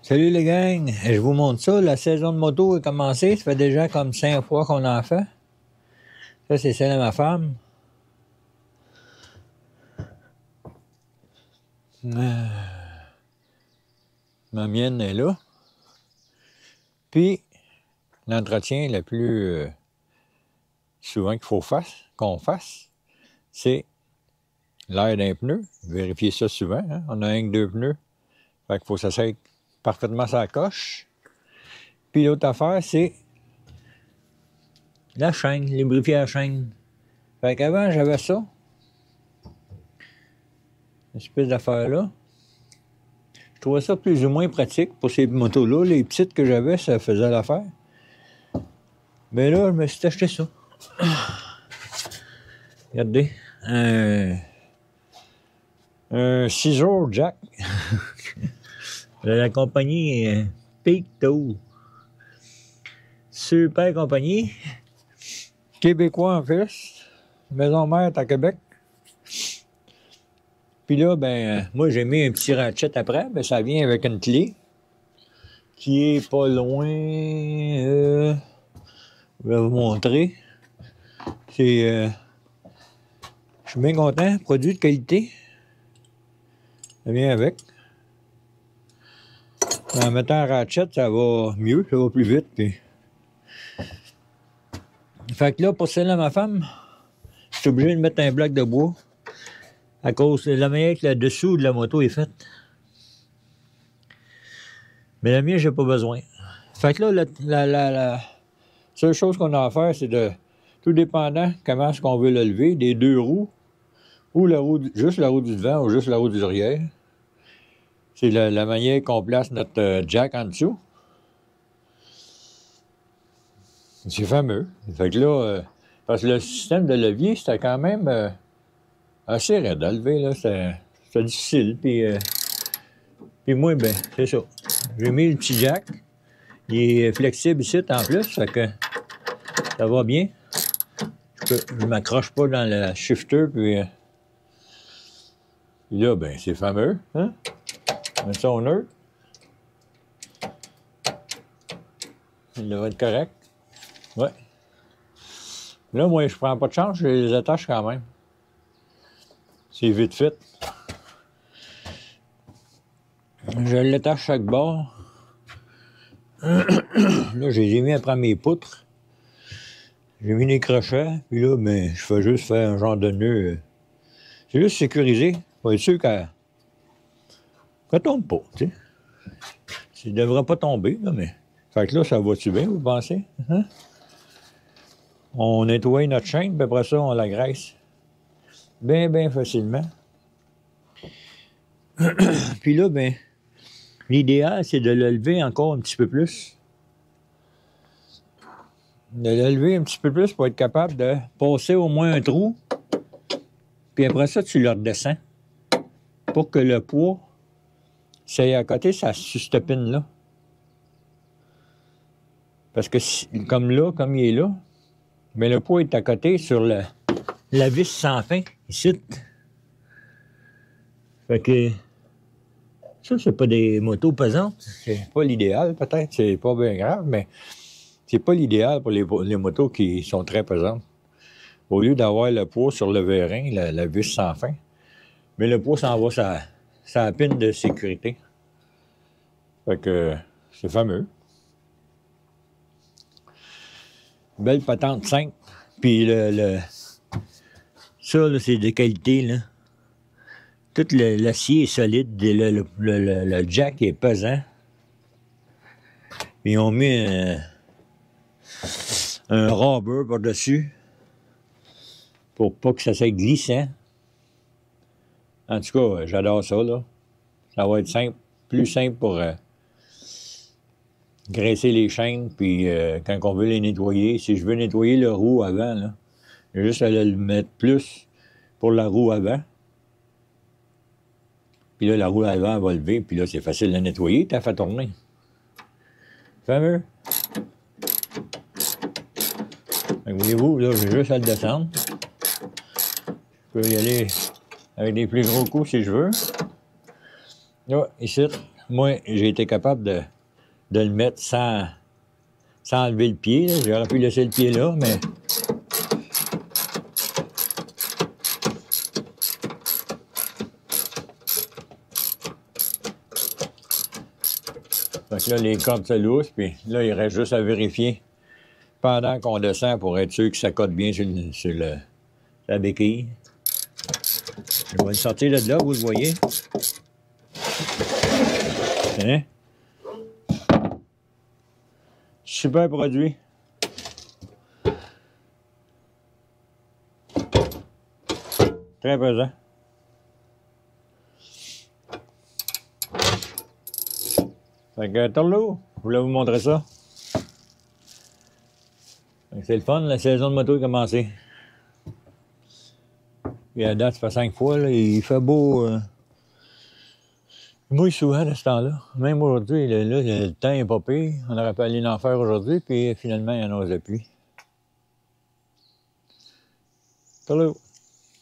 Salut les gangs, je vous montre ça. La saison de moto a commencé. Ça fait déjà comme 5 fois qu'on en fait. Ça, c'est celle de ma femme. Ma mienne est là. Puis, l'entretien le plus souvent qu'on fasse, c'est l'air d'un pneu. Vérifier ça souvent. Hein? On a un que 2 pneus. Fait qu'il faut que ça soit parfaitement sur la coche. Puis l'autre affaire, c'est la chaîne, lubrifier la chaîne. Fait qu'avant, j'avais ça. Une espèce d'affaire-là. Je trouvais ça plus ou moins pratique pour ces motos-là. Les petites que j'avais, ça faisait l'affaire. Mais là, je me suis acheté ça. Regardez. Un ciseau jack. De la compagnie Peak Tool. Super compagnie. Québécois en plus. Maison mère est à Québec. Puis là, moi, j'ai mis un petit ratchet après. Ça vient avec une clé qui est pas loin. Je vais vous montrer. Je suis bien content. Produit de qualité. Ça vient avec. En mettant un ratchet, ça va mieux. Ça va plus vite. Puis... Fait que là, pour celle-là, ma femme, je suis obligé de mettre un bloc de bois. À cause de la manière que le dessous de la moto est faite. Mais la mienne, j'ai pas besoin. Fait que là, la seule chose qu'on a à faire, c'est de, tout dépendant comment est-ce qu'on veut le lever, des 2 roues, ou juste la roue du devant, ou juste la roue du derrière. C'est la manière qu'on place notre jack en dessous. C'est fameux. Fait que là, parce que le système de levier, c'était quand même assez raide à lever, là. C'était difficile, puis moi, c'est ça. J'ai mis le petit jack. Il est flexible ici, en plus, fait que ça va bien. Je m'accroche pas dans le shifter, puis là, c'est fameux, hein? On met ça au neutre. Il devrait être correct. Ouais. Là, moi, je prends pas de chance, je les attache quand même. C'est vite fait. Je l'attache chaque bord. Là, je les ai mis après mes poutres. J'ai mis des crochets, puis là, je fais juste faire un genre de nœud. C'est juste sécurisé, pour être sûr qu'elle tombe pas, tu sais. Ça ne devrait pas tomber, là, mais... Fait que là, ça va-tu bien, vous pensez? Hein? On nettoie notre chaîne, puis après ça, on la graisse. Bien facilement. Puis là, l'idéal, c'est de le lever encore un petit peu plus. De le lever un petit peu plus pour être capable de passer au moins un trou. Puis après ça, tu le redescends. Pour que le poids, c'est à côté, ça sur cette pine-là. Parce que comme il est là, mais le poids est à côté sur la vis sans fin, ici. Fait que ça, c'est pas des motos pesantes. C'est pas l'idéal, peut-être. C'est pas bien grave, mais c'est pas l'idéal pour les motos qui sont très pesantes. Au lieu d'avoir le poids sur le vérin, la vis sans fin, mais le poids s'en va sur la pine de sécurité. Fait que c'est fameux. Belle patente simple. Puis ça, là, c'est de qualité, là. Tout l'acier est solide. Le jack est pesant. Puis ils ont mis un rubber par-dessus pour pas que ça soit glissant. En tout cas, j'adore ça, là. Ça va être simple, plus simple pour graisser les chaînes, puis quand on veut les nettoyer, si je veux nettoyer le roue avant, là, j'ai juste à le mettre plus pour la roue avant. Puis là, la roue avant va lever, puis là, c'est facile de nettoyer, t'as fait tourner. Fameux. Voyez-vous, là, j'ai juste à le descendre. Je peux y aller avec des plus gros coups si je veux. Là, ici, moi, j'ai été capable de le mettre sans enlever le pied. J'aurais pu laisser le pied là, mais... Donc là, les cordes se loussent, puis là, il reste juste à vérifier pendant qu'on descend pour être sûr que ça cote bien sur la béquille. Je vais le sortir de là, vous le voyez. Hein? Super produit. Très pesant. Fait que, Torlo, je voulais vous montrer ça. C'est le fun, la saison de moto est commencée. Puis à date, ça fait 5 fois, là, il fait beau. Il mouille souvent de ce temps-là. Même aujourd'hui, là, le temps est pas pire. On aurait pu aller en faire aujourd'hui, puis finalement, il annonce la pluie. Salut!